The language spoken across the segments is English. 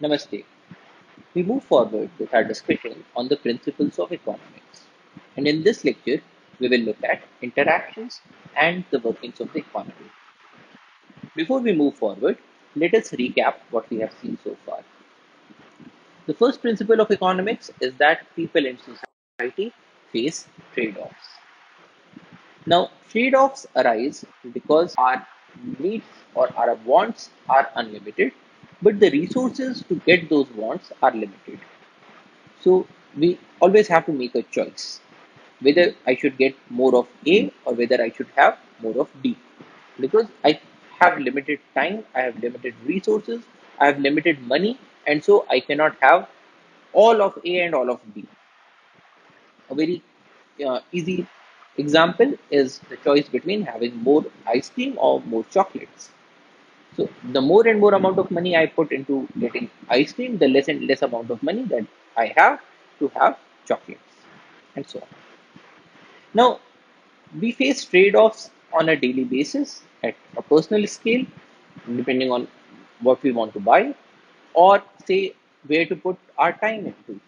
Namaste. We move forward with our discussion on the principles of economics. And in this lecture, we will look at interactions and the workings of the economy. Before we move forward, let us recap what we have seen so far. The first principle of economics is that people in society face trade offs. Now, trade offs arise because our needs or our wants are unlimited, but the resources to get those wants are limited. So we always have to make a choice whether I should get more of A or whether I should have more of D. Because I have limited time, I have limited resources, I have limited money, and so I cannot have all of A and all of B. A very easy example is the choice between having more ice cream or more chocolates. So the more and more amount of money I put into getting ice cream, the less and less amount of money that I have to have chocolates and so on. Now, we face trade-offs on a daily basis at a personal scale, depending on what we want to buy, or say where to put our time into.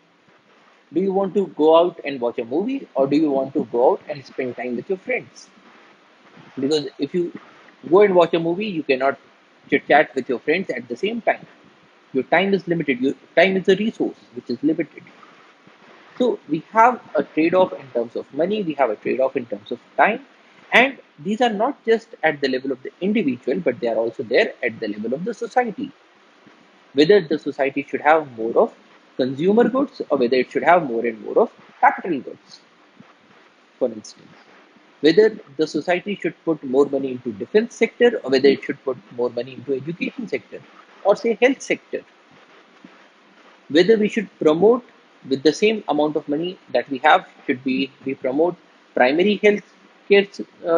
Do you want to go out and watch a movie, or do you want to go out and spend time with your friends? Because if you go and watch a movie, you cannot chit chat with your friends at the same time. Your time is limited. Your time is a resource which is limited. So we have a trade-off in terms of money, we have a trade-off in terms of time, and these are not just at the level of the individual, but they are also there at the level of the society. Whether the society should have more of consumer goods or whether it should have more and more of capital goods, for instance. Whether the society should put more money into defense sector or whether it should put more money into education sector or say health sector. Whether we should promote with the same amount of money that we have, should we promote primary health care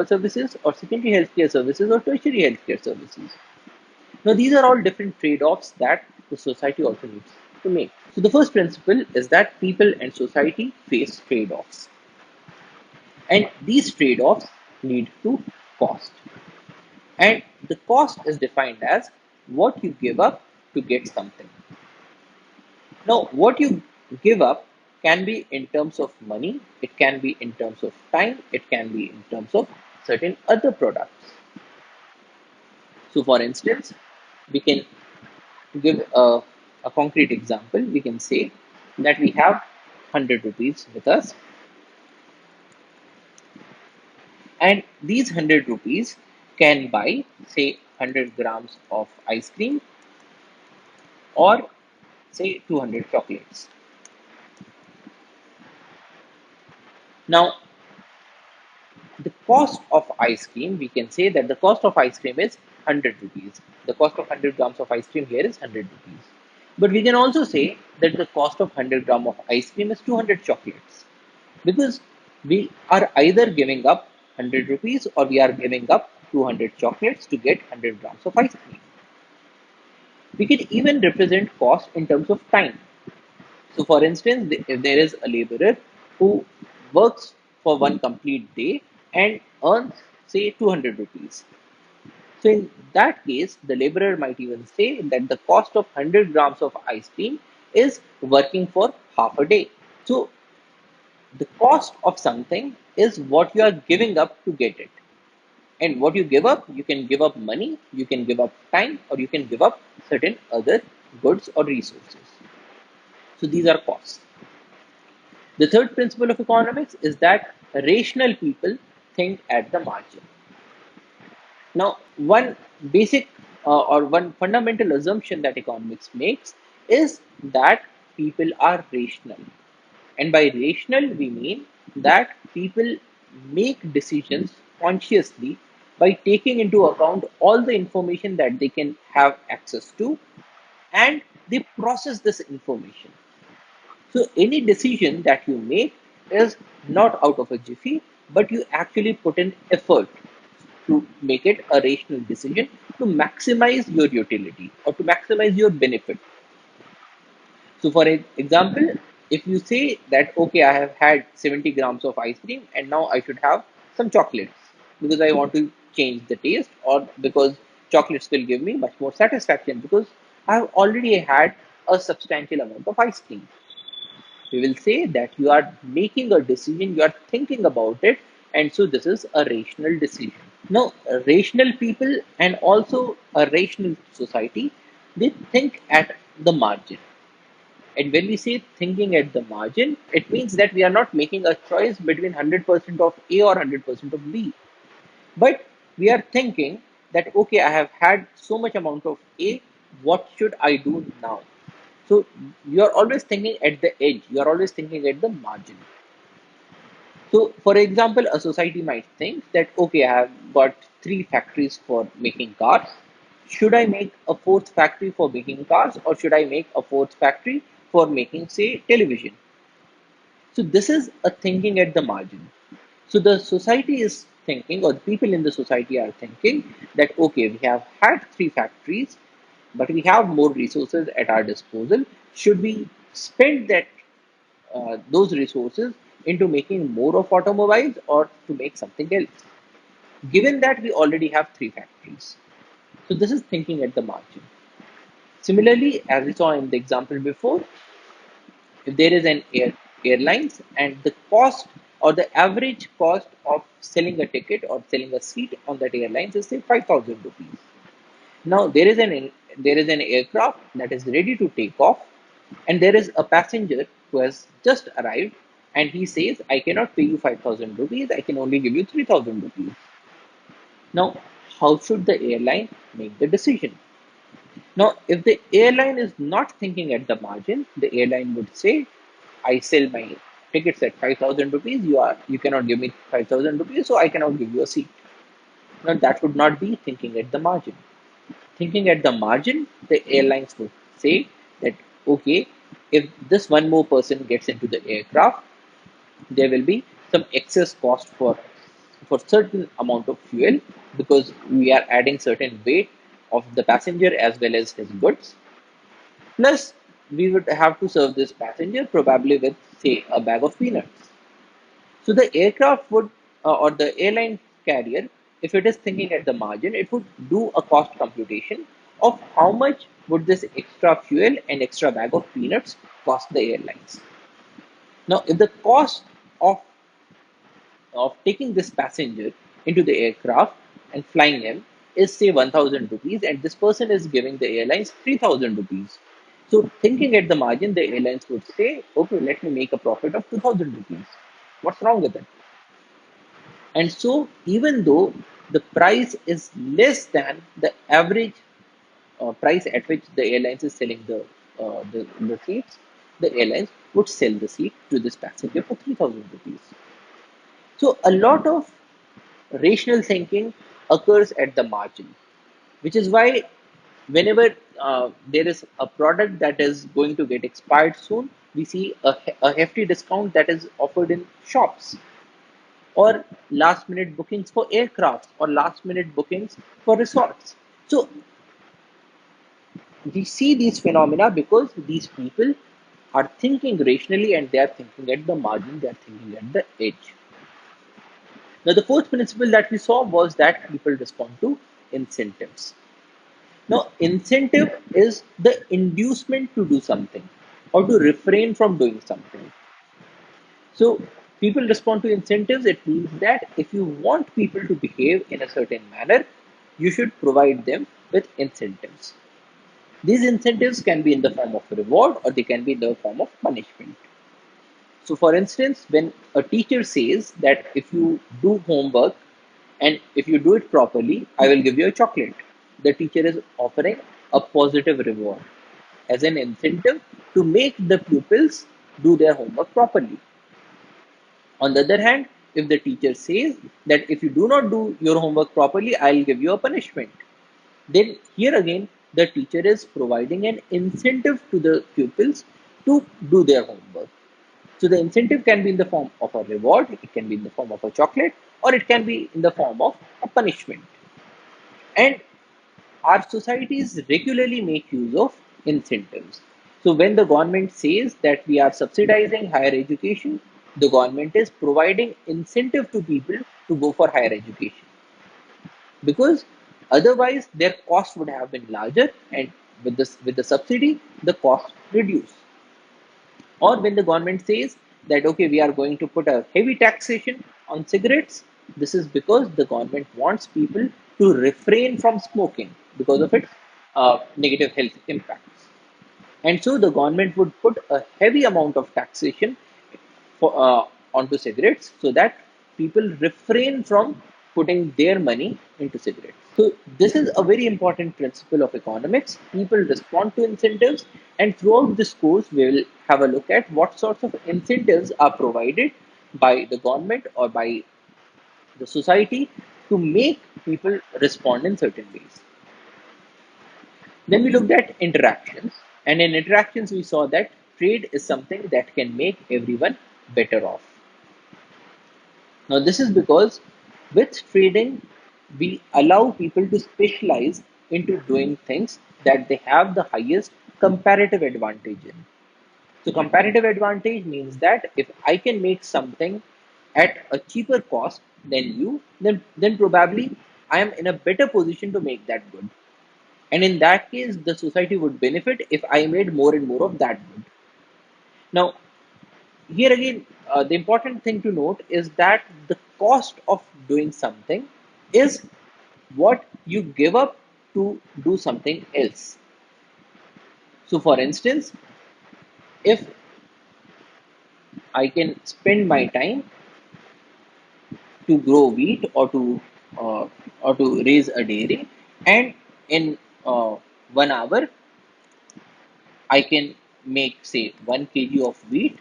services or secondary healthcare services or tertiary healthcare services. Now these are all different trade-offs that the society also needs to make. So the first principle is that people and society face trade-offs, and these trade-offs lead to cost, and the cost is defined as what you give up to get something. Now, what you give up can be in terms of money, it can be in terms of time, it can be in terms of certain other products. So, for instance, we can give a concrete example. We can say that we have 100 rupees with us, and these 100 rupees can buy, say, 100 grams of ice cream or say 200 chocolates. Now, the cost of ice cream, we can say that the cost of ice cream is 100 rupees. The cost of 100 grams of ice cream here is 100 rupees. But we can also say that the cost of 100 gram of ice cream is 200 chocolates, because we are either giving up 100 rupees or we are giving up 200 chocolates to get 100 grams of ice cream. We can even represent cost in terms of time. So, for instance, if there is a laborer who works for one complete day and earns, say, 200 rupees. So, in that case, the laborer might even say that the cost of 100 grams of ice cream is working for half a day. So, the cost of something is what you are giving up to get it. And what you give up, you can give up money, you can give up time, or you can give up certain other goods or resources. So, these are costs. The third principle of economics is that rational people think at the margin. Now, one basic or one fundamental assumption that economics makes is that people are rational. And by rational, we mean that people make decisions consciously by taking into account all the information that they can have access to, and they process this information. So any decision that you make is not out of a jiffy, but you actually put in effort to make it a rational decision to maximize your utility or to maximize your benefit. So for example, if you say that, okay, I have had 70 grams of ice cream and now I should have some chocolates because I want to change the taste, or because chocolates will give me much more satisfaction because I have already had a substantial amount of ice cream. We will say that you are making a decision, you are thinking about it, and so this is a rational decision. Now rational people and also a rational society, they think at the margin. And when we say thinking at the margin, it means that we are not making a choice between 100% of A or 100% of B, but we are thinking that okay, I have had so much amount of A, what should I do now? So you are always thinking at the edge, you are always thinking at the margin. So, for example, a society might think that okay, I have got three factories for making cars. Should I make a fourth factory for making cars, or should I make a fourth factory for making, say, television? So, this is a thinking at the margin. So, the society is thinking, or the people in the society are thinking that okay, we have had three factories, but we have more resources at our disposal. Should we spend those resources into making more of automobiles or to make something else, given that we already have three factories? So this is thinking at the margin. Similarly, as we saw in the example before, if there is an airlines and the cost or the average cost of selling a ticket or selling a seat on that airlines is say 5,000 rupees. Now there is an aircraft that is ready to take off, and there is a passenger who has just arrived, and he says, "I cannot pay you 5,000 rupees. I can only give you 3,000 rupees." Now, how should the airline make the decision? Now, if the airline is not thinking at the margin, the airline would say, "I sell my tickets at 5,000 rupees. You cannot give me 5,000 rupees, so I cannot give you a seat." Now, that would not be thinking at the margin. Thinking at the margin, the airlines would say that okay, if this one more person gets into the aircraft, there will be some excess cost for certain amount of fuel, because we are adding certain weight of the passenger as well as his goods. Plus, we would have to serve this passenger probably with say a bag of peanuts. So the aircraft would, or the airline carrier, if it is thinking at the margin, it would do a cost computation of how much would this extra fuel and extra bag of peanuts cost the airlines. Now, if the cost of taking this passenger into the aircraft and flying him is say 1,000 rupees, and this person is giving the airlines 3,000 rupees. So, thinking at the margin, the airlines would say, okay, let me make a profit of 2,000 rupees. What's wrong with it? And so, even though the price is less than the average price at which the airlines is selling the seats, the airlines would sell the seat to this passenger for 3,000 rupees. So, a lot of rational thinking occurs at the margin, which is why whenever there is a product that is going to get expired soon, we see a hefty discount that is offered in shops, or last minute bookings for aircrafts, or last minute bookings for resorts. So we see these phenomena because these people are thinking rationally, and they are thinking at the margin, they are thinking at the edge. Now, the fourth principle that we saw was that people respond to incentives. Now, incentive is the inducement to do something or to refrain from doing something. So, people respond to incentives. It means that if you want people to behave in a certain manner, you should provide them with incentives. These incentives can be in the form of reward, or they can be in the form of punishment. So, for instance, when a teacher says that if you do homework and if you do it properly, I will give you a chocolate, the teacher is offering a positive reward as an incentive to make the pupils do their homework properly. On the other hand, if the teacher says that if you do not do your homework properly, I'll give you a punishment, then here again the teacher is providing an incentive to the pupils to do their homework. So the incentive can be in the form of a reward, it can be in the form of a chocolate, or it can be in the form of a punishment. And our societies regularly make use of incentives. So when the government says that we are subsidizing higher education, the government is providing incentive to people to go for higher education, because otherwise their cost would have been larger, and with the subsidy, the cost reduce. Or when the government says that okay, we are going to put a heavy taxation on cigarettes, this is because the government wants people to refrain from smoking because of its negative health impacts. And so the government would put a heavy amount of taxation for, onto cigarettes so that people refrain from putting their money into cigarettes. So this is a very important principle of economics. People respond to incentives, and throughout this course, we will have a look at what sorts of incentives are provided by the government or by the society to make people respond in certain ways. Then we looked at interactions, and in interactions, we saw that trade is something that can make everyone better off. Now, this is because with trading, we allow people to specialize into doing things that they have the highest comparative advantage in. So, comparative advantage means that if I can make something at a cheaper cost than you, then probably I am in a better position to make that good. And in that case, the society would benefit if I made more and more of that good. Now, here again, the important thing to note is that the cost of doing something is what you give up to do something else. So, for instance, if I can spend my time to grow wheat uh, or to raise a dairy, and in 1 hour I can make say 1 kg of wheat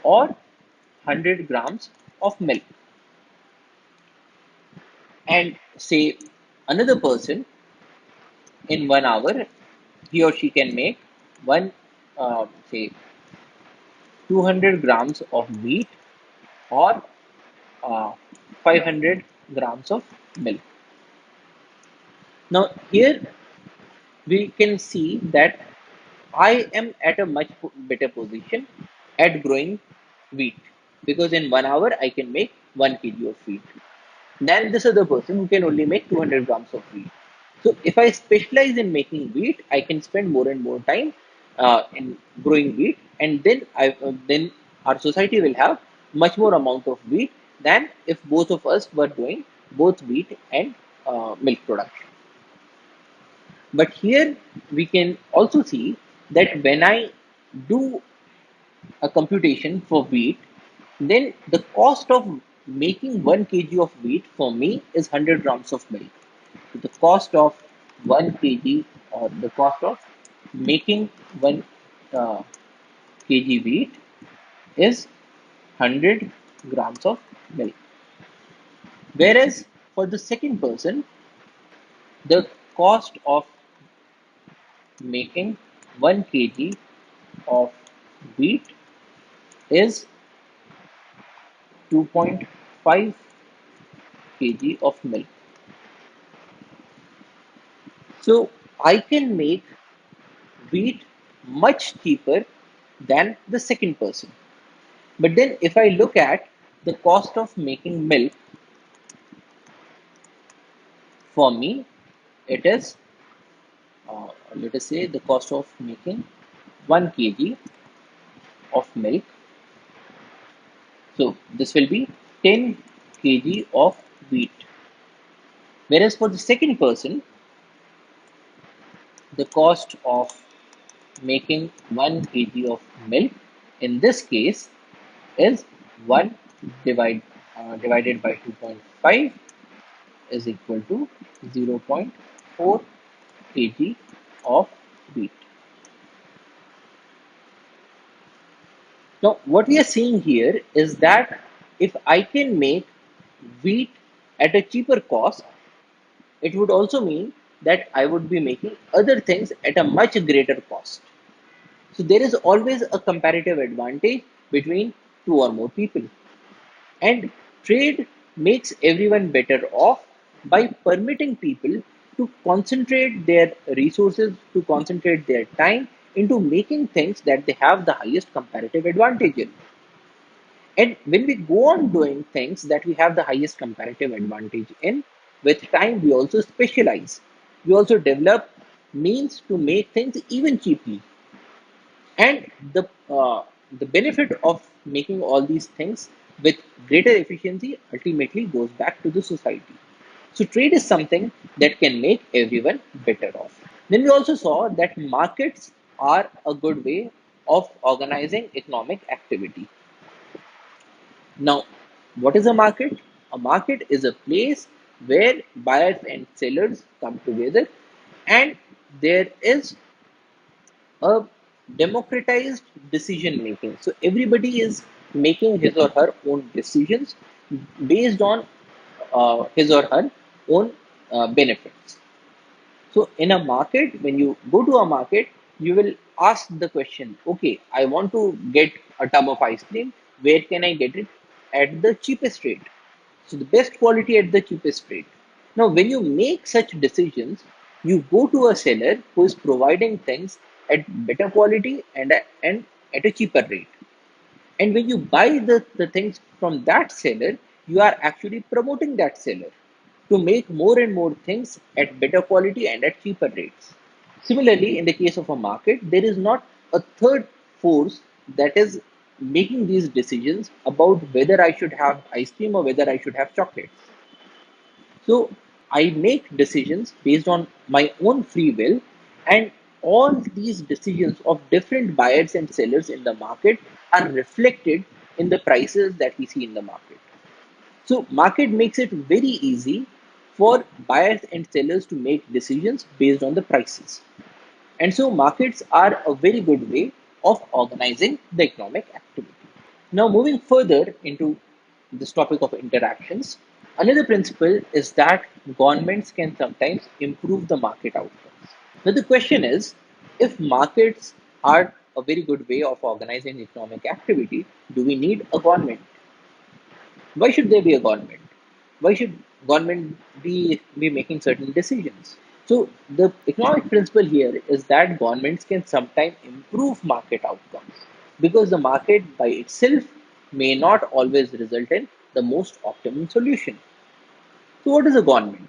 or 100 grams of milk, and say another person in 1 hour he or she can make one say 200 grams of wheat or uh, 500 grams of milk. Now here we can see that I am at a much better position at growing wheat because in 1 hour I can make 1 kg of wheat than this other person who can only make 200 grams of wheat. So if I specialize in making wheat, I can spend more and more time in growing wheat, and then our society will have much more amount of wheat than if both of us were doing both wheat and milk production. But here we can also see that when I do a computation for wheat, then the cost of making 1 kg of wheat for me is 100 grams of milk. So the cost of 1 kg or the cost of making 1 kg wheat is 100 grams of milk. Whereas for the second person, the cost of making 1 kg of wheat is 2.5 kg of milk. So I can make wheat much cheaper than the second person. But then if I look at the cost of making milk, for me, it is, let us say, the cost of making 1 kg of milk. So this will be 10 kg of wheat. Whereas for the second person, the cost of making 1 kg of milk in this case is 1 divide, divided by 2.5 is equal to 0.4 kg of wheat. Now, what we are seeing here is that if I can make wheat at a cheaper cost, it would also mean that I would be making other things at a much greater cost. So, there is always a comparative advantage between two or more people. And trade makes everyone better off by permitting people to concentrate their resources, to concentrate their time into making things that they have the highest comparative advantage in. And when we go on doing things that we have the highest comparative advantage in, with time we also specialize. We also develop means to make things even cheaply. And the benefit of making all these things with greater efficiency ultimately goes back to the society. So trade is something that can make everyone better off. Then we also saw that markets are a good way of organizing economic activity. Now, what is a market? A market is a place where buyers and sellers come together, and there is a democratized decision making. So everybody is making his or her own decisions based on his or her own benefits. So in a market, when you go to a market, you will ask the question, okay, I want to get a tub of ice cream. Where can I get it at the cheapest rate? So the best quality at the cheapest rate. Now, when you make such decisions, you go to a seller who is providing things at better quality and at a cheaper rate. And when you buy the things from that seller, you are actually promoting that seller to make more and more things at better quality and at cheaper rates. Similarly, in the case of a market, there is not a third force that is making these decisions about whether I should have ice cream or whether I should have chocolates. So I make decisions based on my own free will, and all these decisions of different buyers and sellers in the market are reflected in the prices that we see in the market. So market makes it very easy for buyers and sellers to make decisions based on the prices. And so markets are a very good way of organizing the economic activity. Now, moving further into this topic of interactions, another principle is that governments can sometimes improve the market outcomes. Now, the question is, if markets are a very good way of organizing economic activity, do we need a government? Why should there be a government? Why should government be making certain decisions? So the economic principle here is that governments can sometimes improve market outcomes because the market by itself may not always result in the most optimum solution. So what is a government?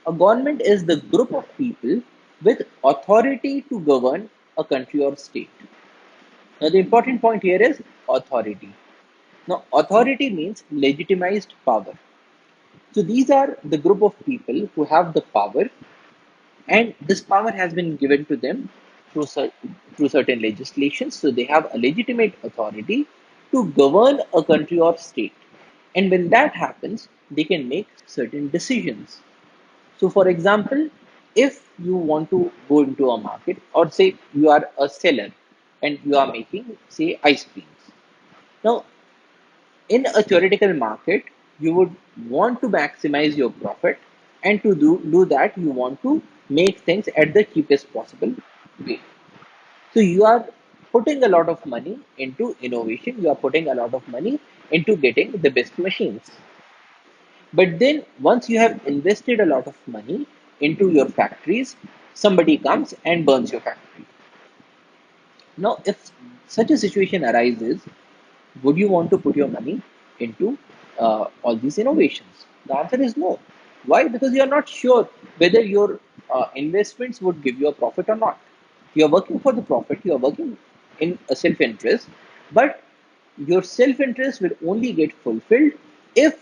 A government is the group of people with authority to govern a country or state. Now the important point here is authority. Now authority means legitimized power. So these are the group of people who have the power, and this power has been given to them through certain legislations. So they have a legitimate authority to govern a country or state. And when that happens, they can make certain decisions. So, for example, if you want to go into a market, or say you are a seller and you are making, say, ice creams. Now, in a theoretical market, you would want to maximize your profit, and to do that, you want to make things at the cheapest possible way. So you are putting a lot of money into innovation, you are putting a lot of money into getting the best machines. But then once you have invested a lot of money into your factories, somebody comes and burns your factory. Now, if such a situation arises, would you want to put your money into all these innovations? The answer is no. Why? Because you are not sure whether your investments would give you a profit or not. You are working for the profit, you are working in a self interest, but your self interest will only get fulfilled if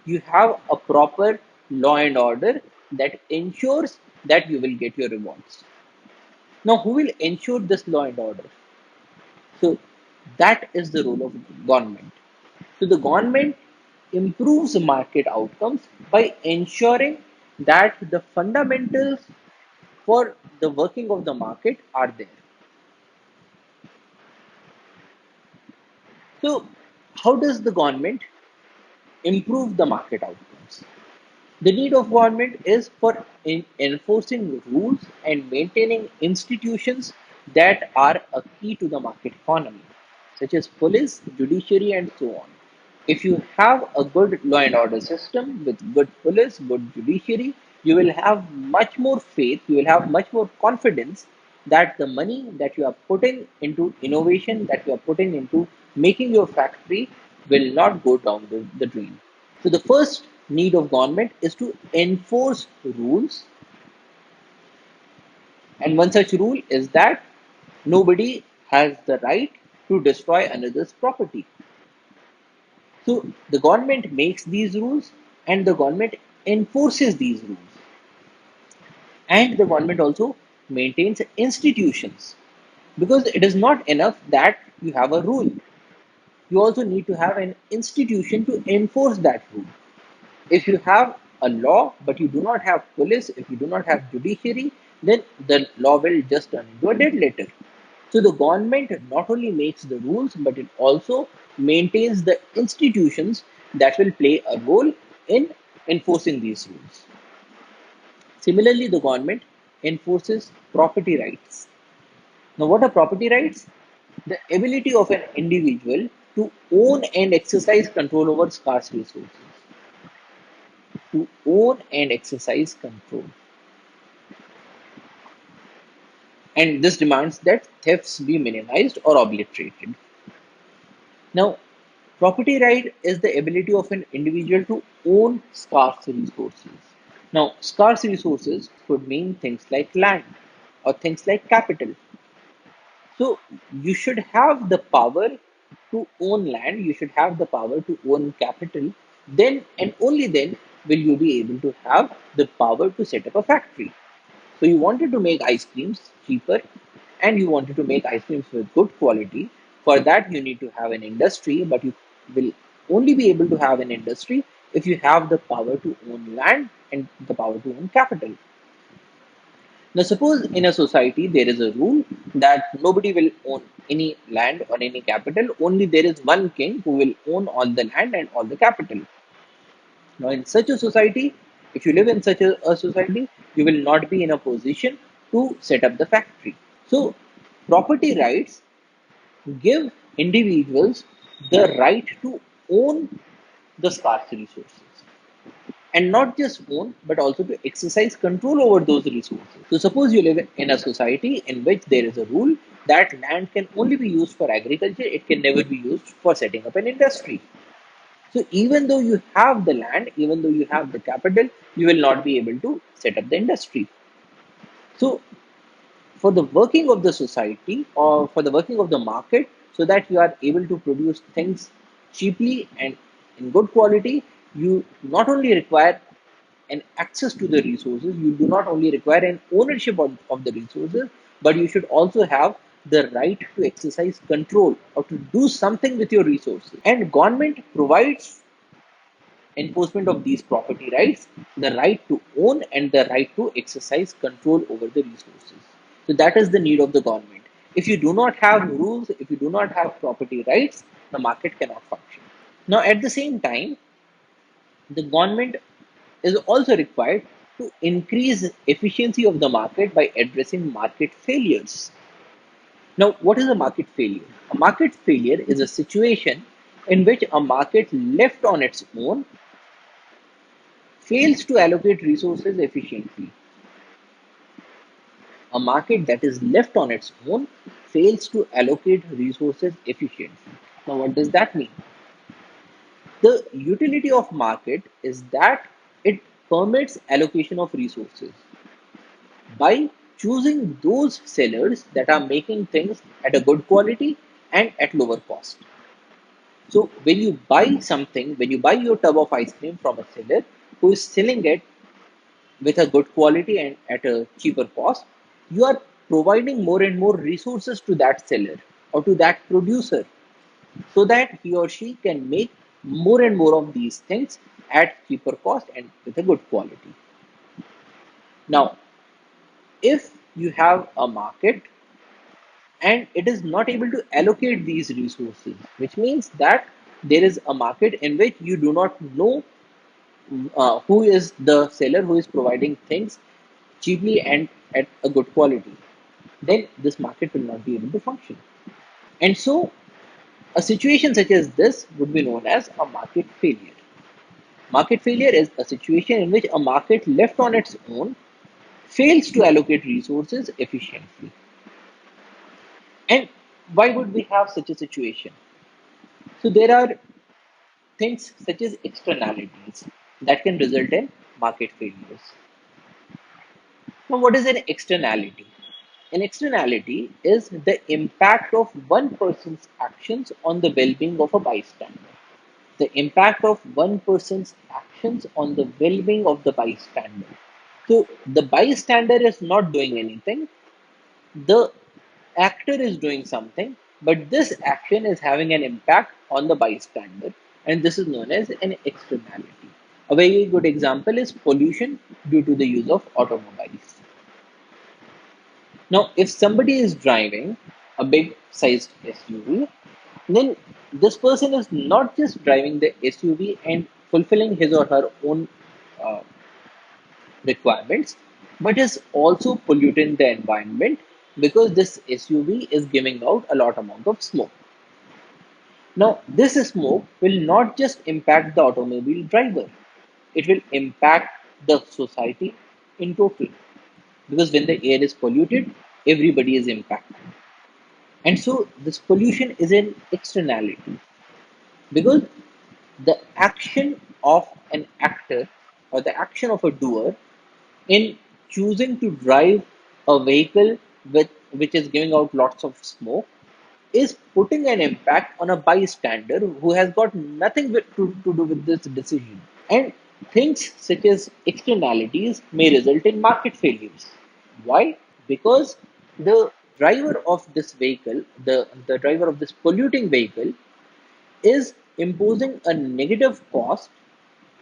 you have a proper law and order that ensures that you will get your rewards. Now, who will ensure this law and order? So, that is the role of government. So, the government improves market outcomes by ensuring that the fundamentals for the working of the market are there. So, how does the government improve the market outcomes? The need of government is for enforcing rules and maintaining institutions that are a key to the market economy, such as police, judiciary, and so on. If you have a good law and order system with good police, good judiciary, you will have much more faith, you will have much more confidence that the money that you are putting into innovation, that you are putting into making your factory will not go down the drain. So the first need of government is to enforce rules And one such rule is that nobody has the right to destroy another's property. So the government makes these rules and the government enforces these rules. And the government also maintains institutions, because it is not enough that you have a rule. You also need to have an institution to enforce that rule. If you have a law but you do not have police, if you do not have judiciary, then the law will just turn into a dead letter. So the government not only makes the rules, but it also maintains the institutions that will play a role in enforcing these rules. Similarly, the government enforces property rights. Now, what are property rights? The ability of an individual to own and exercise control over scarce resources. To own and exercise control. And this demands that thefts be minimized or obliterated. Now, property right is the ability of an individual to own scarce resources. Now, scarce resources could mean things like land or things like capital. So, you should have the power to own land, you should have the power to own capital. Then and only then will you be able to have the power to set up a factory. So, you wanted to make ice creams cheaper and you wanted to make ice creams with good quality. For that, you need to have an industry, but you will only be able to have an industry if you have the power to own land and the power to own capital. Now, suppose in a society there is a rule that nobody will own any land or any capital, only there is one king who will own all the land and all the capital. Now, in such a society, if you live in such a society, you will not be in a position to set up the factory. So, property rights give individuals the right to own the scarce resources, and not just own but also to exercise control over those resources. So suppose you live in a society in which there is a rule that land can only be used for agriculture, it can never be used for setting up an industry. So even though you have the land, even though you have the capital, you will not be able to set up the industry. So for the working of the society or for the working of the market, so that you are able to produce things cheaply and in good quality, you not only require an access to the resources, you do not only require an ownership of the resources, but you should also have the right to exercise control or to do something with your resources. And government provides enforcement of these property rights, the right to own and the right to exercise control over the resources. So that is the need of the government. If you do not have rules, if you do not have property rights, the market cannot function. Now, at the same time, the government is also required to increase efficiency of the market by addressing market failures. Now, what is a market failure? A market failure is a situation in which a market left on its own fails to allocate resources efficiently. A market that is left on its own fails to allocate resources efficiently. Now, what does that mean? The utility of market is that it permits allocation of resources by choosing those sellers that are making things at a good quality and at lower cost. So when you buy something, when you buy your tub of ice cream from a seller who is selling it with a good quality and at a cheaper cost, you are providing more and more resources to that seller or to that producer, so that he or she can make more and more of these things at cheaper cost and with a good quality. Now, if you have a market and it is not able to allocate these resources, which means that there is a market in which you do not know who is the seller who is providing things cheaply and at a good quality, then this market will not be able to function. And so, a situation such as this would be known as a market failure. Market failure is a situation in which a market left on its own fails to allocate resources efficiently. And why would we have such a situation? So, there are things such as externalities that can result in market failures. Now, what is an externality? An externality is the impact of one person's actions on the well being of a bystander. The impact of one person's actions on the well being of the bystander. So the bystander is not doing anything, the actor is doing something, but this action is having an impact on the bystander, and this is known as an externality. A very good example is pollution due to the use of automobiles. Now, if somebody is driving a big sized SUV, then this person is not just driving the SUV and fulfilling his or her own uh, requirements, but is also polluting the environment because this SUV is giving out a lot amount of smoke. Now, this smoke will not just impact the automobile driver, it will impact the society in total. Because when the air is polluted, everybody is impacted. And so this pollution is an externality because the action of an actor or the action of a doer in choosing to drive a vehicle with which is giving out lots of smoke is putting an impact on a bystander who has got nothing to do with this decision. And things such as externalities may result in market failures. Why? Because the driver of this vehicle, the driver of this polluting vehicle, is imposing a negative cost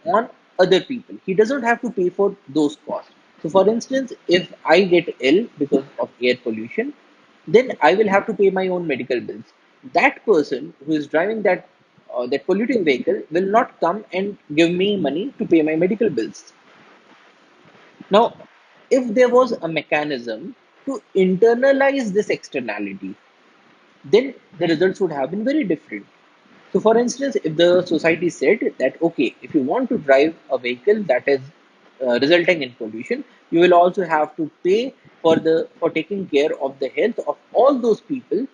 on other people. He doesn't have to pay for those costs. So, for instance, if I get ill because of air pollution, then I will have to pay my own medical bills. That person who is driving that polluting vehicle will not come and give me money to pay my medical bills. Now, if there was a mechanism to internalize this externality, then the results would have been very different. So, for instance, if the society said that, okay, if you want to drive a vehicle that is resulting in pollution, you will also have to pay for taking care of the health of all those people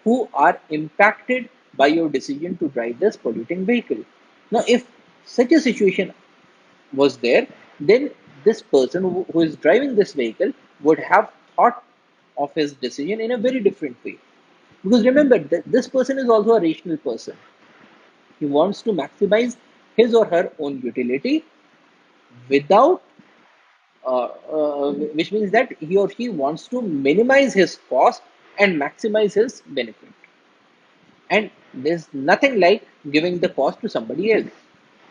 who are impacted by your decision to drive this polluting vehicle. Now, if such a situation was there, then this person who is driving this vehicle would have thought of his decision in a very different way. Because remember, this person is also a rational person. He wants to maximize his or her own utility without, which means that he or she wants to minimize his cost and maximize his benefit. And there's nothing like giving the cost to somebody else.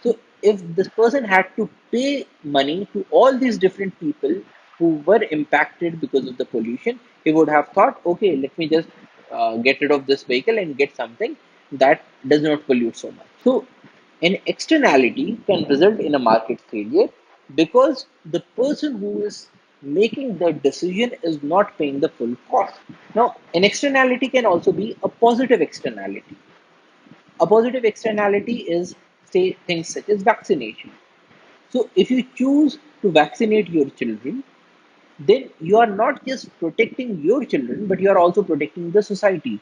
So if this person had to pay money to all these different people who were impacted because of the pollution, he would have thought, okay, let me just get rid of this vehicle and get something that does not pollute so much. So an externality can result in a market failure because the person who is making the decision is not paying the full cost. Now, an externality can also be a positive externality. A positive externality is, say, things such as vaccination. So, if you choose to vaccinate your children, then you are not just protecting your children, but you are also protecting the society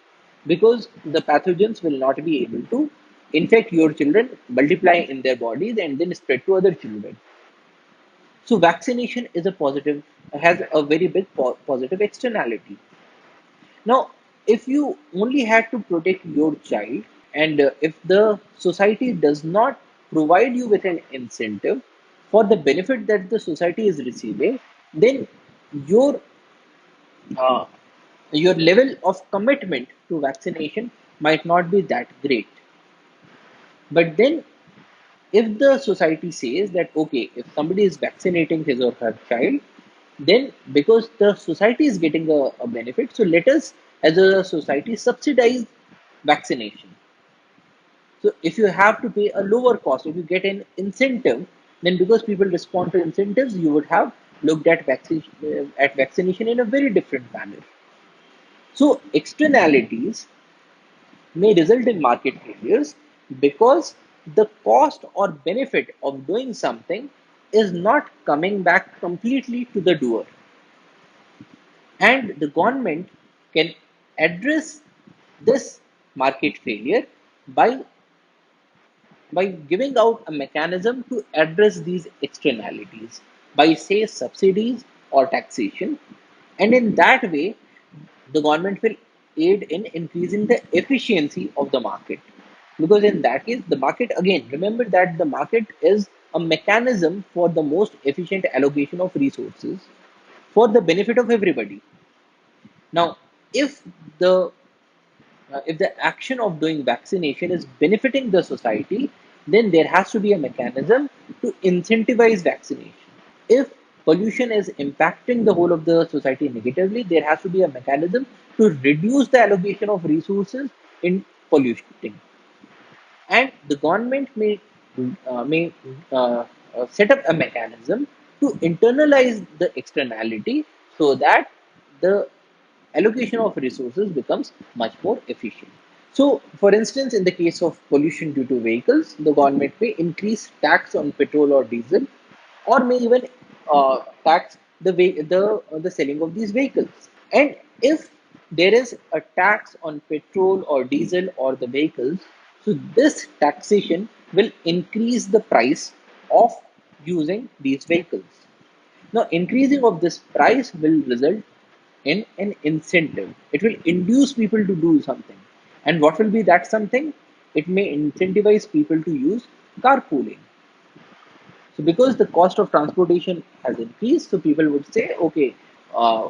because the pathogens will not be able to infect your children, multiply in their bodies, and then spread to other children. So, vaccination is a positive, has a very big positive externality. Now, if you only had to protect your child, and if the society does not provide you with an incentive for the benefit that the society is receiving, then your uh, your level of commitment to vaccination might not be that great. But then, if the society says that okay, if somebody is vaccinating his or her child, then because the society is getting a benefit, so let us as a society subsidize vaccination. So if you have to pay a lower cost, if you get an incentive, then because people respond to incentives, you would have looked at vaccination in a very different manner. So externalities may result in market failures because the cost or benefit of doing something is not coming back completely to the doer. And the government can address this market failure by giving out a mechanism to address these externalities by say subsidies or taxation, and in that way the government will aid in increasing the efficiency of the market. Because in that case, the market, again, remember that the market is a mechanism for the most efficient allocation of resources for the benefit of everybody. Now, if the if the action of doing vaccination is benefiting the society, then there has to be a mechanism to incentivize vaccination. If pollution is impacting the whole of the society negatively, there has to be a mechanism to reduce the allocation of resources in polluting. And the government may set up a mechanism to internalize the externality so that the allocation of resources becomes much more efficient. So, for instance, in the case of pollution due to vehicles, the government may increase tax on petrol or diesel, or may even tax the selling of these vehicles. And if there is a tax on petrol or diesel or the vehicles, so this taxation will increase the price of using these vehicles. Now, increasing of this price will result in an incentive. It will induce people to do something. And what will be that something? It may incentivize people to use carpooling. So, because the cost of transportation has increased, so people would say, okay, uh,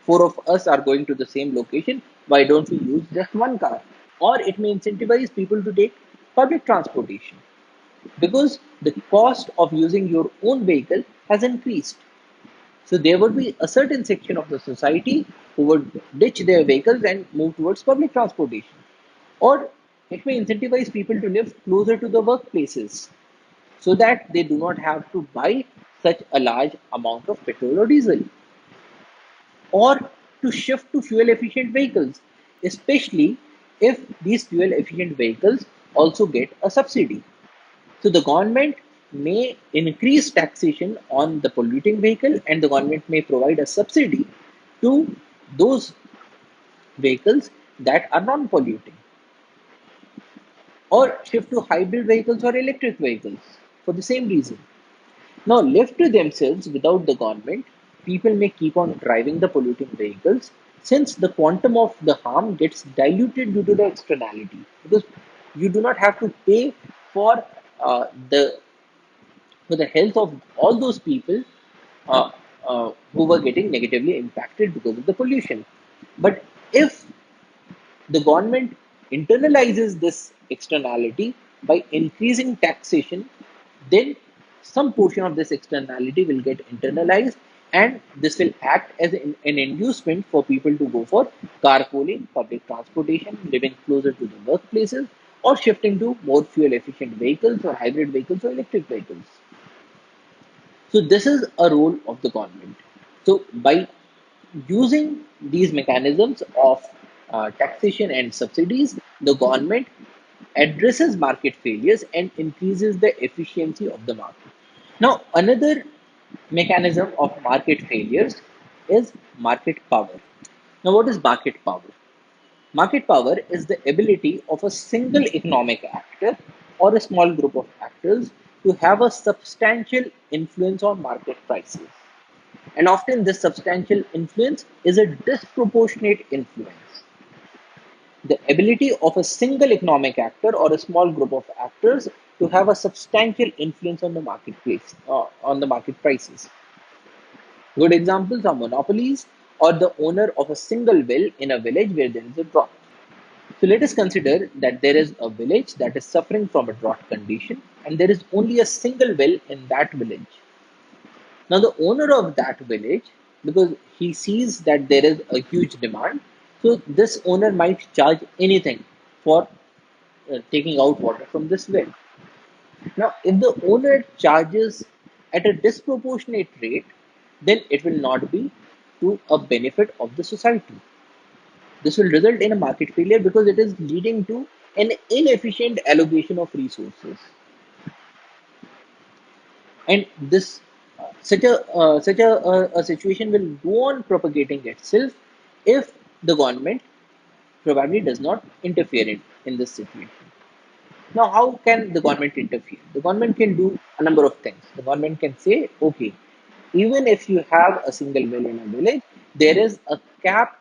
four of us are going to the same location. Why don't we use just one car? Or it may incentivize people to take public transportation because the cost of using your own vehicle has increased. So there would be a certain section of the society who would ditch their vehicles and move towards public transportation. Or it may incentivize people to live closer to the workplaces so that they do not have to buy such a large amount of petrol or diesel. Or to shift to fuel efficient vehicles, especially if these fuel efficient vehicles also get a subsidy. So the government may increase taxation on the polluting vehicle and the government may provide a subsidy to those vehicles that are non-polluting, or shift to hybrid vehicles or electric vehicles for the same reason. Now, left to themselves without the government, people may keep on driving the polluting vehicles since the quantum of the harm gets diluted due to the externality. Because you do not have to pay for the health of all those people uh, who were getting negatively impacted because of the pollution. But if the government internalizes this externality by increasing taxation, then some portion of this externality will get internalized, and this will act as an inducement for people to go for carpooling, public transportation, living closer to the workplaces, or shifting to more fuel efficient vehicles or hybrid vehicles or electric vehicles. So this is a role of the government. So by using these mechanisms of taxation and subsidies, the government addresses market failures and increases the efficiency of the market. Now, another mechanism of market failures is market power. Now, what is market power? Market power is the ability of a single economic actor or a small group of actors to have a substantial influence on market prices. And often, this substantial influence is a disproportionate influence. The ability of a single economic actor or a small group of actors to have a substantial influence on the marketplace, on the market prices. Good examples are monopolies or the owner of a single well in a village where there is a drought. So let us consider that there is a village that is suffering from a drought condition and there is only a single well in that village. Now, the owner of that village, because he sees that there is a huge demand, so this owner might charge anything for taking out water from this well. Now, if the owner charges at a disproportionate rate, then it will not be to a benefit of the society. This will result in a market failure because it is leading to an inefficient allocation of resources. And this such a situation will go on propagating itself if the government probably does not interfere in this situation. Now, how can the government interfere? The government can do a number of things. The government can say, okay, even if you have a single well in a village, there is a cap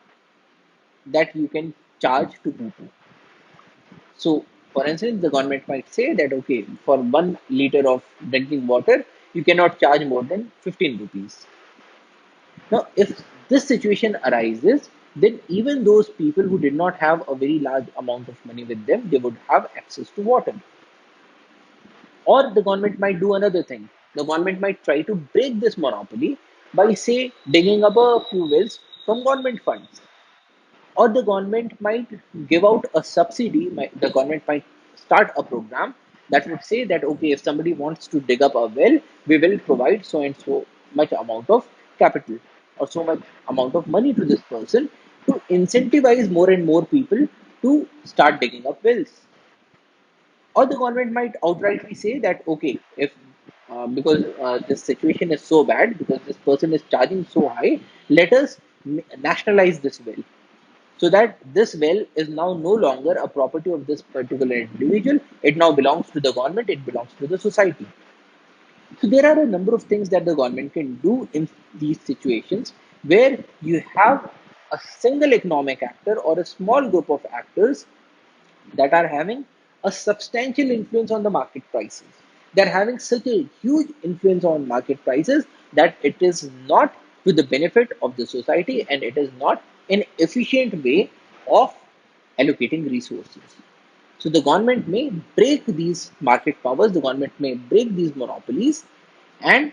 that you can charge to people. So, for instance, the government might say that okay, for 1 liter of drinking water, you cannot charge more than 15 rupees. Now, if this situation arises, then even those people who did not have a very large amount of money with them, they would have access to water. Or the government might do another thing. The government might try to break this monopoly by, say, digging up a few wells from government funds. Or the government might give out a subsidy. The government might start a program that would say that okay, if somebody wants to dig up a well, we will provide so and so much amount of capital or so much amount of money to this person to incentivize more and more people to start digging up wells. Or the government might outrightly say that okay, if because this situation is so bad, because this person is charging so high, let us nationalize this well, so that this well is now no longer a property of this particular individual. It now belongs to the government, it belongs to the society. So there are a number of things that the government can do in these situations where you have a single economic actor or a small group of actors that are having a substantial influence on the market prices. They're having such a huge influence on market prices that it is not to the benefit of the society and it is not an efficient way of allocating resources. So the government may break these market powers, the government may break these monopolies and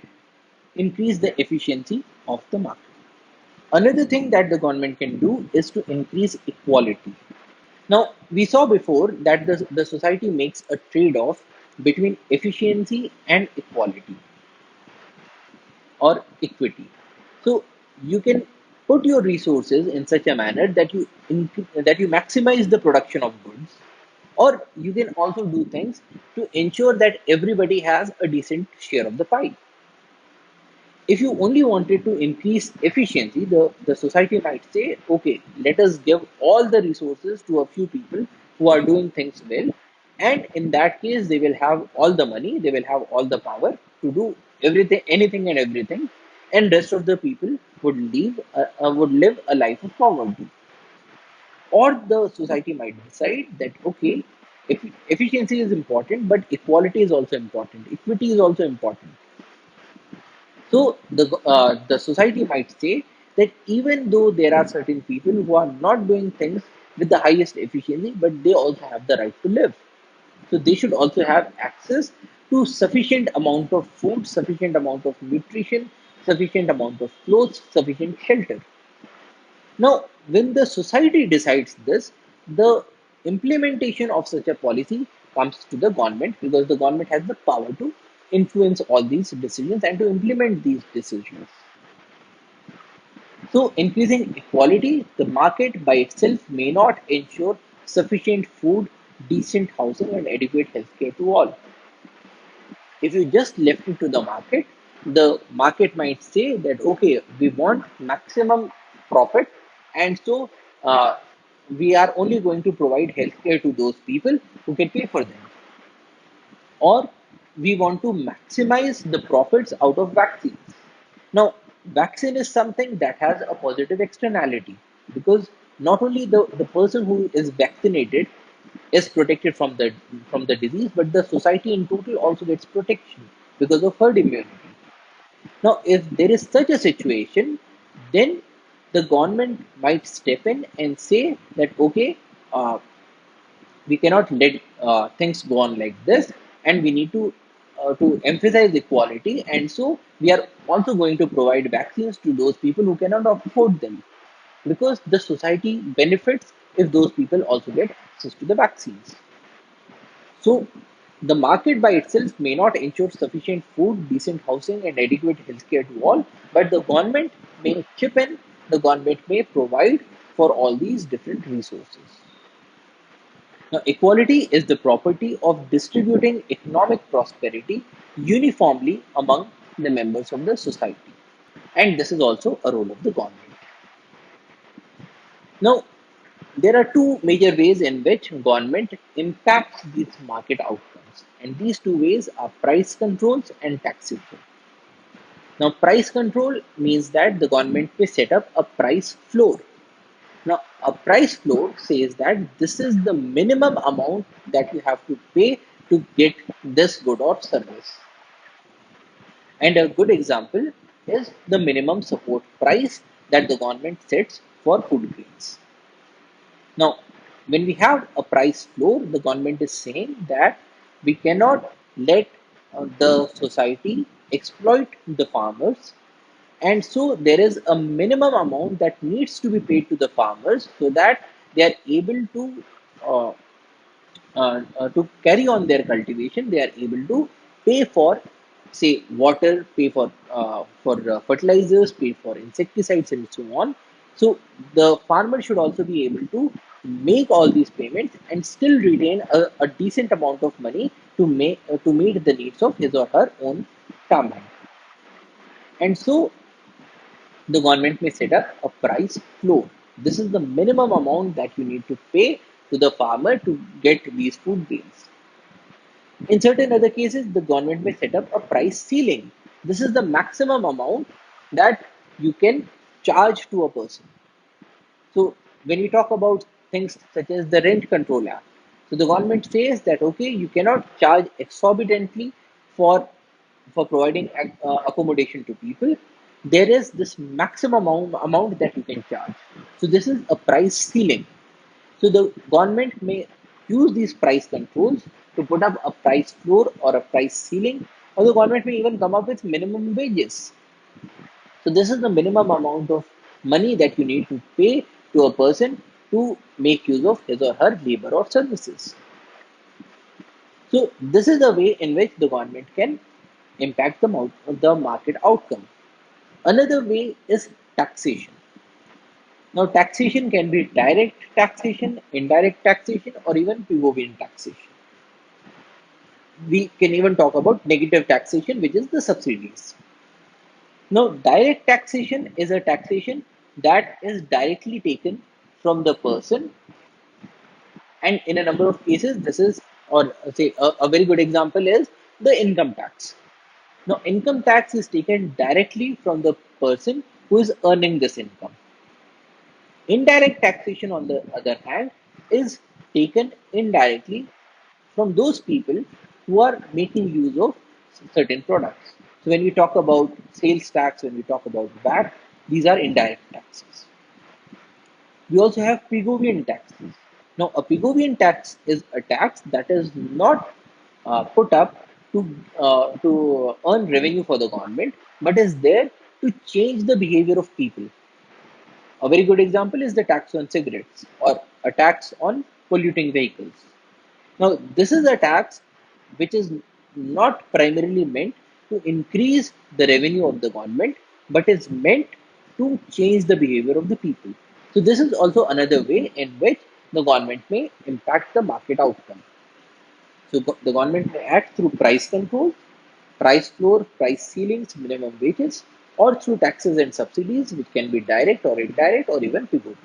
increase the efficiency of the market. Another thing that the government can do is to increase equality. Now, we saw before that the society makes a trade off between efficiency and equality or equity. So, you can put your resources in such a manner that that you maximize the production of goods, or you can also do things to ensure that everybody has a decent share of the pie. If you only wanted to increase efficiency, the society might say, okay, let us give all the resources to a few people who are doing things well. And in that case, they will have all the money, they will have all the power to do everything, anything and everything. And rest of the people would live a life of poverty. Or the society might decide that, okay, efficiency is important, but equality is also important. Equity is also important. So the society might say that even though there are certain people who are not doing things with the highest efficiency, but they also have the right to live. So they should also have access to sufficient amount of food, sufficient amount of nutrition, sufficient amount of clothes, sufficient shelter. Now, when the society decides this, the implementation of such a policy comes to the government because the government has the power to influence all these decisions and to implement these decisions. So, increasing equality, the market by itself may not ensure sufficient food, decent housing, and adequate healthcare to all. If you just left it to the market might say that okay, we want maximum profit, and so uh, we are only going to provide healthcare to those people who can pay for them, or we want to maximize the profits out of vaccines. Now, vaccine is something that has a positive externality because not only the person who is vaccinated is protected from the disease, but the society in total also gets protection because of herd immunity. Now, if there is such a situation, then the government might step in and say that okay, uh, we cannot let things go on like this, and we need to emphasize equality, and so we are also going to provide vaccines to those people who cannot afford them, because the society benefits if those people also get access to the vaccines. So the market by itself may not ensure sufficient food, decent housing, and adequate healthcare to all, but the government may chip in, the government may provide for all these different resources. Now, equality is the property of distributing economic prosperity uniformly among the members of the society. And this is also a role of the government. Now, there are two major ways in which government impacts these market outcomes. And these two ways are price controls and taxation. Now, price control means that the government may set up a price floor. Now, a price floor says that this is the minimum amount that you have to pay to get this good or service. And a good example is the minimum support price that the government sets for food grains. Now, when we have a price floor, the government is saying that we cannot let the society exploit the farmers, and so there is a minimum amount that needs to be paid to the farmers so that they are able uh, to carry on their cultivation. They are able to pay for, say, water, pay for fertilizers, pay for insecticides, and so on. So the farmer should also be able to make all these payments and still retain a decent amount of money to meet the needs of his or her own family. And so the government may set up a price floor. This is the minimum amount that you need to pay to the farmer to get these food grains. In certain other cases, the government may set up a price ceiling. This is the maximum amount that you can charge to a person. So when we talk about things such as the rent control act, so the government says that okay, you cannot charge exorbitantly for providing accommodation to people. There is this maximum amount that you can charge. So this is a price ceiling. So the government may use these price controls to put up a price floor or a price ceiling, or the government may even come up with minimum wages. So this is the minimum amount of money that you need to pay to a person to make use of his or her labor or services. So this is the way in which the government can impact the market outcome. Another way is taxation. Now, taxation can be direct taxation, indirect taxation, or even Pigouvian taxation. We can even talk about negative taxation, which is the subsidies. Now, direct taxation is a taxation that is directly taken from the person, and in a number of cases, this is, or say, a very good example is the income tax. Now, income tax is taken directly from the person who is earning this income. Indirect taxation, on the other hand, is taken indirectly from those people who are making use of certain products. So, when we talk about sales tax, when we talk about VAT, these are indirect taxes. We also have Pigovian taxes. Now, a Pigovian tax is a tax that is not put up to earn revenue for the government, but is there to change the behavior of people. A very good example is the tax on cigarettes or a tax on polluting vehicles. Now, this is a tax which is not primarily meant to increase the revenue of the government, but is meant to change the behavior of the people. So, this is also another way in which the government may impact the market outcome. So, the government may act through price control, price floor, price ceilings, minimum wages, or through taxes and subsidies, which can be direct or indirect or even PPP.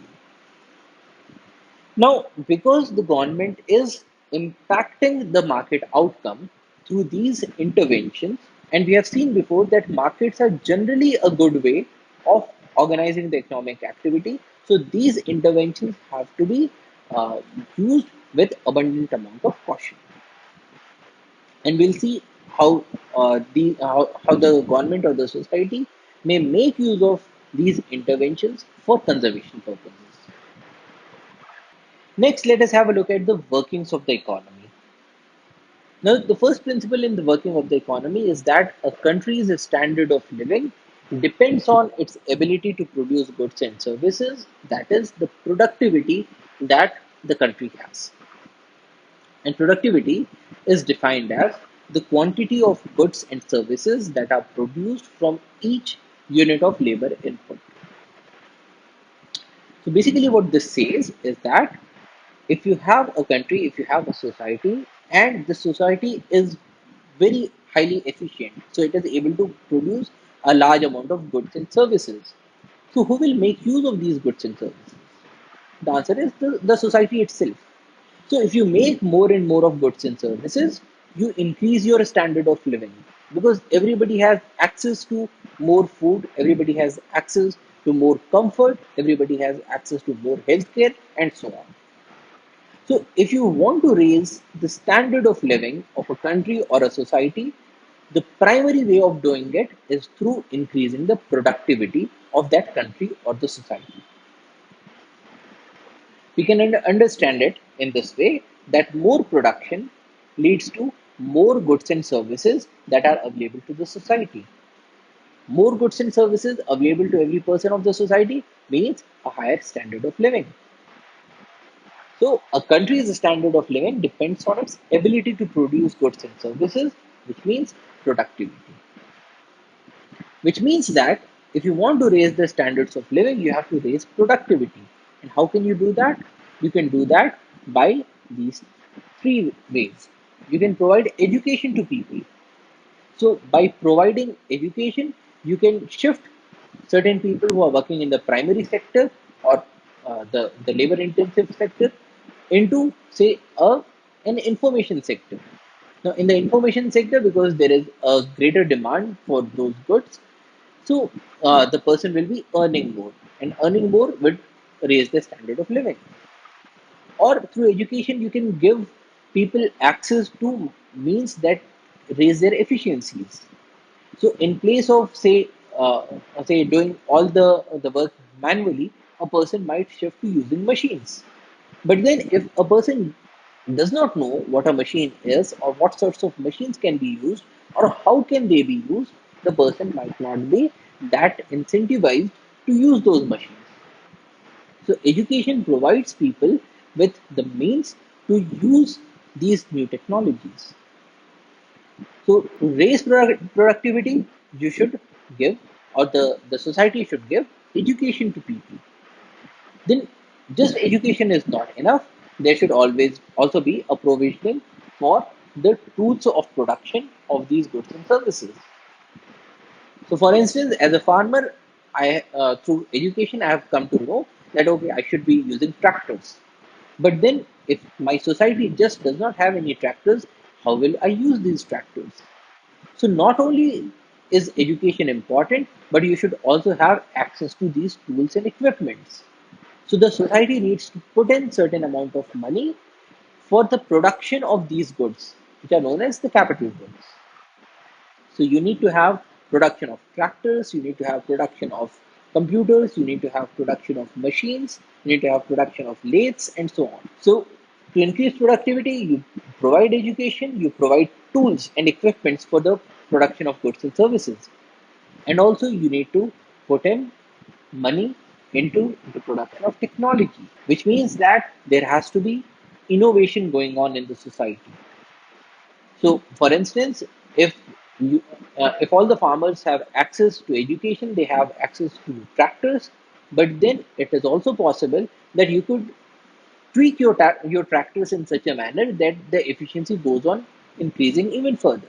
Now, because the government is impacting the market outcome through these interventions, and we have seen before that markets are generally a good way of organizing the economic activity. So, these interventions have to be uh, used with abundant amount of caution. And we'll see how the government or the society may make use of these interventions for conservation purposes. Next, let us have a look at the workings of the economy. Now, the first principle in the working of the economy is that a country's standard of living depends on its ability to produce goods and services, that is, the productivity that the country has. And productivity is defined as the quantity of goods and services that are produced from each unit of labor input. So basically, what this says is that if you have a country, if you have a society, and the society is very highly efficient, so it is able to produce a large amount of goods and services. So, who will make use of these goods and services? The answer is the society itself. So, if you make more and more of goods and services, you increase your standard of living because everybody has access to more food, everybody has access to more comfort, everybody has access to more healthcare, and so on. So, if you want to raise the standard of living of a country or a society, the primary way of doing it is through increasing the productivity of that country or the society. We can understand it in this way that more production leads to more goods and services that are available to the society. More goods and services available to every person of the society means a higher standard of living. So, a country's standard of living depends on its ability to produce goods and services, which means productivity. Which means that if you want to raise the standards of living, you have to raise productivity. And how can you do that? You can do that by these three ways. You can provide education to people. So, by providing education, you can shift certain people who are working in the primary sector or the labor intensive sector into, say, an information sector. Now, in the information sector, because there is a greater demand for those goods, so the person will be earning more, and earning more would raise the standard of living. Or through education, you can give people access to means that raise their efficiencies. So in place of say doing all the work manually, a person might shift to using machines. But then if a person does not know what a machine is or what sorts of machines can be used or how can they be used, the person might not be that incentivized to use those machines. So education provides people with the means to use these new technologies. So to raise productivity, you should give, or the society should give education to people. Then just education is not enough. There should always also be a provisioning for the tools of production of these goods and services. So, for instance, as a farmer, I through education I have come to know that okay, I should be using tractors. But then, if my society just does not have any tractors, how will I use these tractors? So, not only is education important, but you should also have access to these tools and equipments. So the society needs to put in certain amount of money for the production of these goods, which are known as the capital goods. So you need to have production of tractors, you need to have production of computers, you need to have production of machines, you need to have production of lathes, and so on. So to increase productivity, you provide education, you provide tools and equipments for the production of goods and services. And also you need to put in money into the production of technology, which means that there has to be innovation going on in the society. So, for instance, if you, if all the farmers have access to education, they have access to tractors, but then it is also possible that you could tweak your tractors in such a manner that the efficiency goes on increasing even further.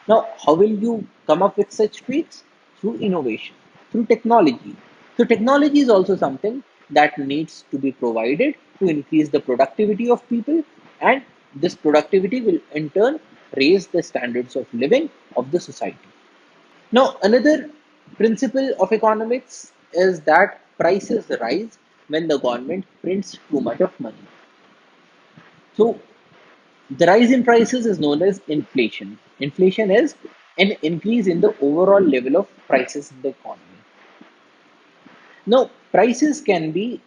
Now, how will you come up with such tweaks? Through innovation, through technology. So, technology is also something that needs to be provided to increase the productivity of people, and this productivity will in turn raise the standards of living of the society. Now, another principle of economics is that prices rise when the government prints too much of money. So, the rise in prices is known as inflation. Inflation is an increase in the overall level of prices in the economy. Now, prices can be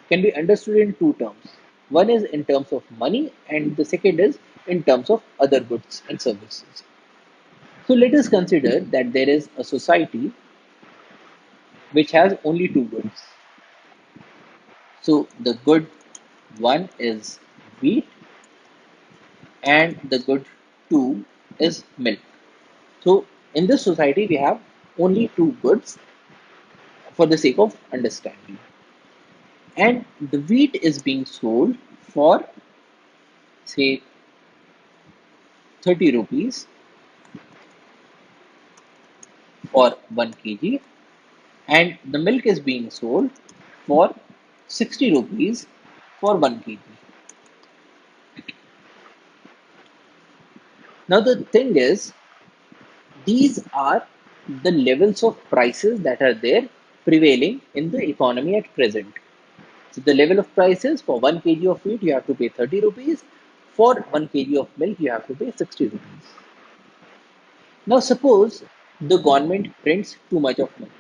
understood in two terms. One is in terms of money, and the second is in terms of other goods and services. So, let us consider that there is a society which has only two goods. So, the good one is wheat, and the good two is milk. So in this society, we have only two goods for the sake of understanding. And the wheat is being sold for, say, 30 rupees for 1 kg, and the milk is being sold for 60 rupees for 1 kg. Now, the thing is, these are the levels of prices that are there prevailing in the economy at present. So the level of prices for 1 kg of wheat, you have to pay 30 rupees. For 1 kg of milk, you have to pay 60 rupees. Now, suppose the government prints too much of money.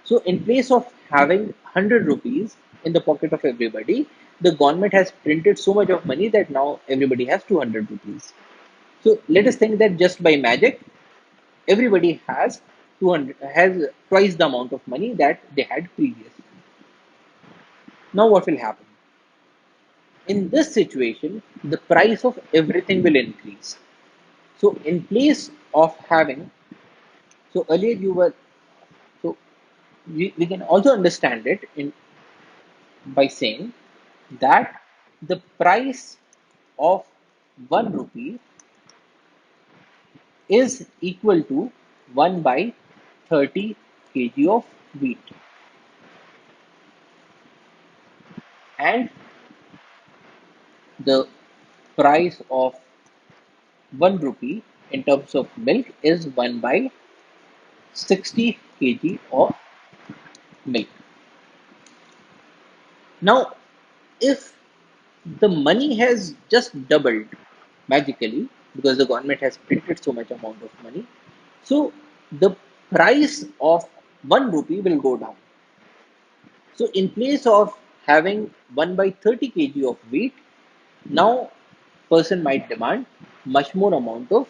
So, in place of having 100 rupees in the pocket of everybody, the government has printed so much of money that now everybody has 200 rupees. So, let us think that just by magic, everybody has 200 has twice the amount of money that they had previously. Now, what will happen? In this situation, the price of everything will increase. So, in place of having, so earlier you were, so we can also understand it by saying that the price of 1 rupee is equal to 1 by 30 kg of wheat, and the price of 1 rupee in terms of milk is 1 by 60 kg of milk. Now, if the money has just doubled magically because the government has printed so much amount of money, so the price of 1 rupee will go down. So in place of having 1 by 30 kg of wheat, now person might demand much more amount of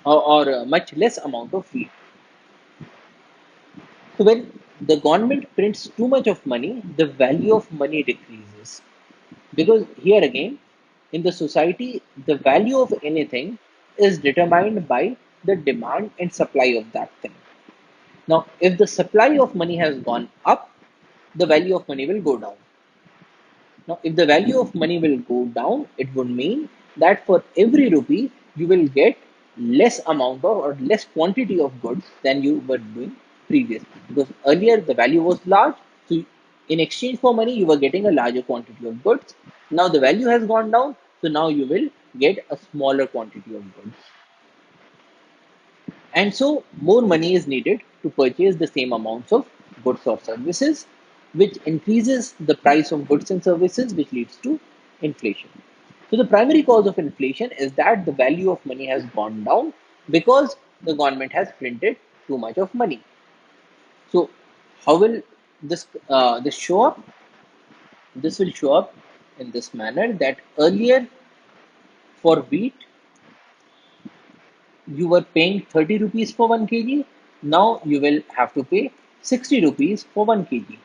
or much less amount of wheat. So when the government prints too much of money, the value of money decreases. Because here again, in the society, the value of anything is determined by the demand and supply of that thing. Now, if the supply of money has gone up, the value of money will go down. Now, if the value of money will go down, it would mean that for every rupee, you will get less amount of or less quantity of goods than you were doing previously. Because earlier the value was large, so in exchange for money, you were getting a larger quantity of goods. Now the value has gone down, so now you will get a smaller quantity of goods. And so more money is needed to purchase the same amounts of goods or services, which increases the price of goods and services, which leads to inflation. So the primary cause of inflation is that the value of money has gone down because the government has printed too much of money. So how will this show up? This will show up in this manner that earlier for wheat you were paying 30 rupees for 1 kg. Now you will have to pay 60 rupees for 1 kg.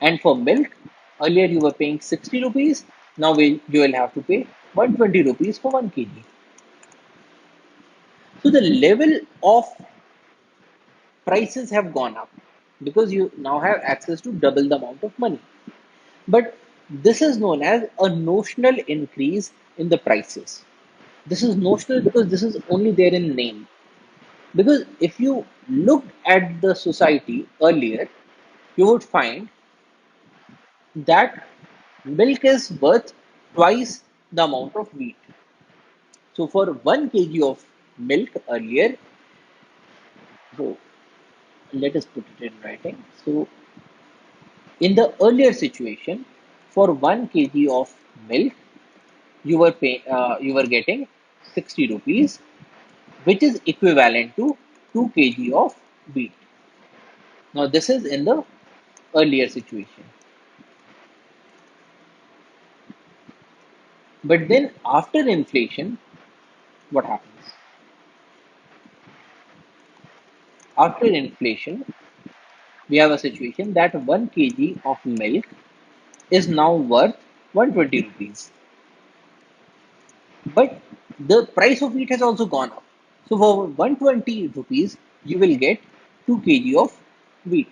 And for milk, earlier you were paying 60 rupees. Now you will have to pay 120 rupees for 1 kg. So the level of prices have gone up because you now have access to double the amount of money. But this is known as a notional increase in the prices. This is notional because this is only there in name. Because if you looked at the society earlier, you would find that milk is worth twice the amount of wheat. So for 1 kg of milk earlier, so let us put it in writing. So in the earlier situation, for 1 kg of milk, you were getting 60 rupees, which is equivalent to 2 kg of wheat. Now this is in the earlier situation. But then after inflation, what happens? After inflation, we have a situation that 1 kg of milk is now worth 120 rupees. But the price of wheat has also gone up. So for 120 rupees, you will get 2 kg of wheat.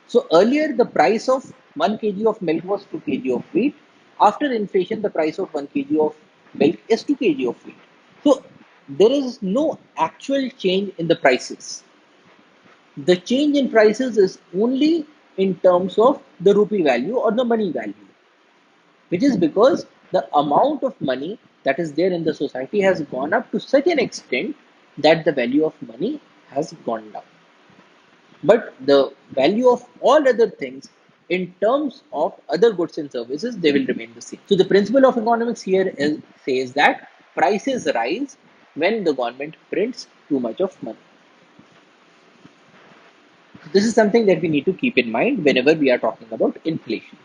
So earlier, the price of 1 kg of milk was 2 kg of wheat. After inflation, the price of 1 kg of milk is 2 kg of wheat. So there is no actual change in the prices. The change in prices is only in terms of the rupee value or the money value, which is because the amount of money that is there in the society has gone up to such an extent that the value of money has gone down. But the value of all other things in terms of other goods and services, they will remain the same. So the principle of economics here says that prices rise when the government prints too much of money. This is something that we need to keep in mind whenever we are talking about inflation.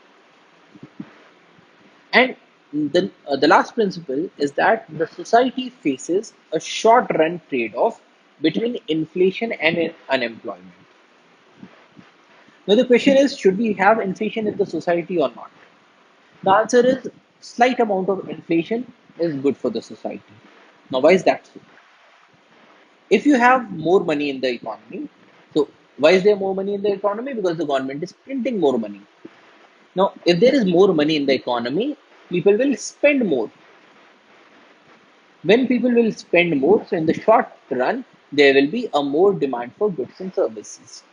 And the last principle is that the society faces a short run trade off between inflation and unemployment. Now, the question is, should we have inflation in the society or not? The answer is slight amount of inflation is good for the society. Now, why is that so? If you have more money in the economy, so why is there more money in the economy? Because the government is printing more money. Now, if there is more money in the economy, people will spend more. When people will spend more, so in the short run, there will be a more demand for goods and services.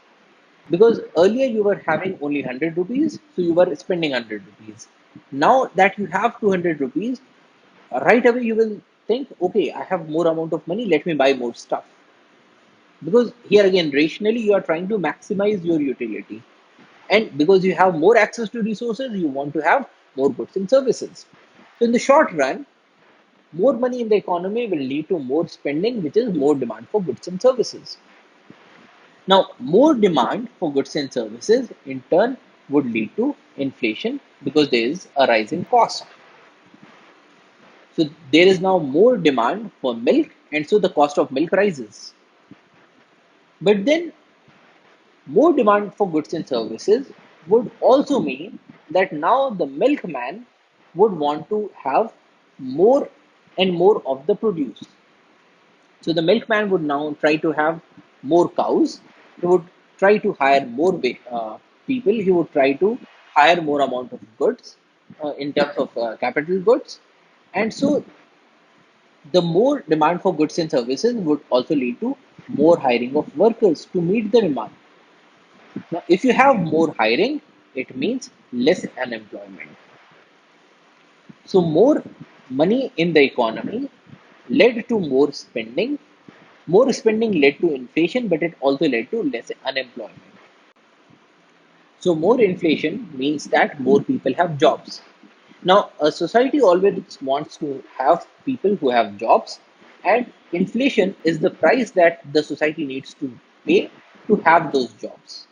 Because earlier you were having only 100 rupees, so you were spending 100 rupees. Now that you have 200 rupees, right away you will think, okay, I have more amount of money, let me buy more stuff. Because here again, rationally, you are trying to maximize your utility. And because you have more access to resources, you want to have more goods and services. So in the short run, more money in the economy will lead to more spending, which is more demand for goods and services. Now, more demand for goods and services in turn would lead to inflation because there is a rising cost. So, there is now more demand for milk, and so the cost of milk rises. But then, more demand for goods and services would also mean that now the milkman would want to have more and more of the produce. So the milkman would now try to have more cows. He would try to hire more people. He would try to hire more amount of goods in terms of capital goods. And so the more demand for goods and services would also lead to more hiring of workers to meet the demand. Now, if you have more hiring, it means less unemployment. So more money in the economy led to more spending. More spending led to inflation, but it also led to less unemployment. So, more inflation means that more people have jobs. Now, a society always wants to have people who have jobs, and inflation is the price that the society needs to pay to have those jobs.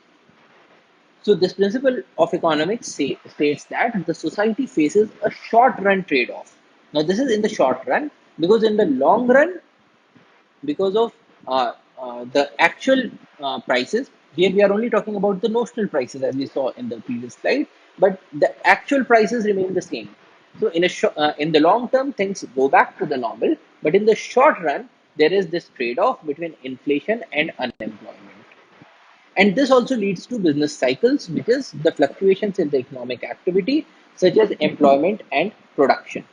So, this principle of economics states that the society faces a short run trade off. Now, this is in the short run because in the long run, because of the actual prices. Here we are only talking about the notional prices as we saw in the previous slide, but the actual prices remain the same. So in the long term, things go back to the normal, but in the short run, there is this trade-off between inflation and unemployment. And this also leads to business cycles, which is the fluctuations in the economic activity, such as employment and production.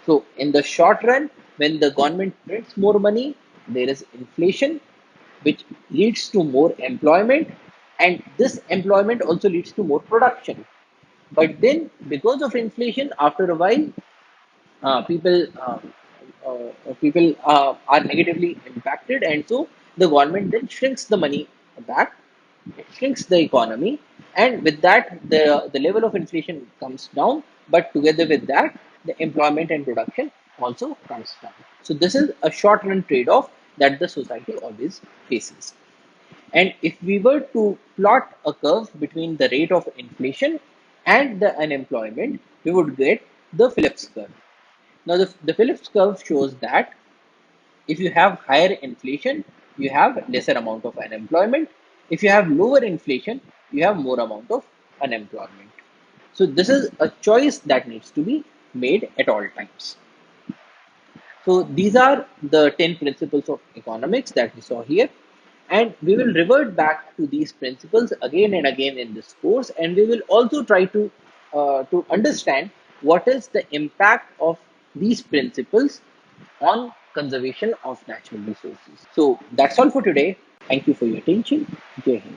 So, in the short run, when the government prints more money, there is inflation, which leads to more employment, and this employment also leads to more production. But then, because of inflation, after a while, people people are negatively impacted, and so the government then shrinks the money back, it shrinks the economy, and with that, the level of inflation comes down. But together with that, the employment and production also comes down. So this is a short run trade off that the society always faces. And if we were to plot a curve between the rate of inflation and the unemployment, we would get the Phillips curve. Now, the Phillips curve shows that if you have higher inflation, you have lesser amount of unemployment. If you have lower inflation, you have more amount of unemployment. So this is a choice that needs to be made at all times. So these are the 10 principles of economics that we saw here. And we will revert back to these principles again and again in this course. And we will also try to understand what is the impact of these principles on conservation of natural resources. So that's all for today. Thank you for your attention. Jai Hind.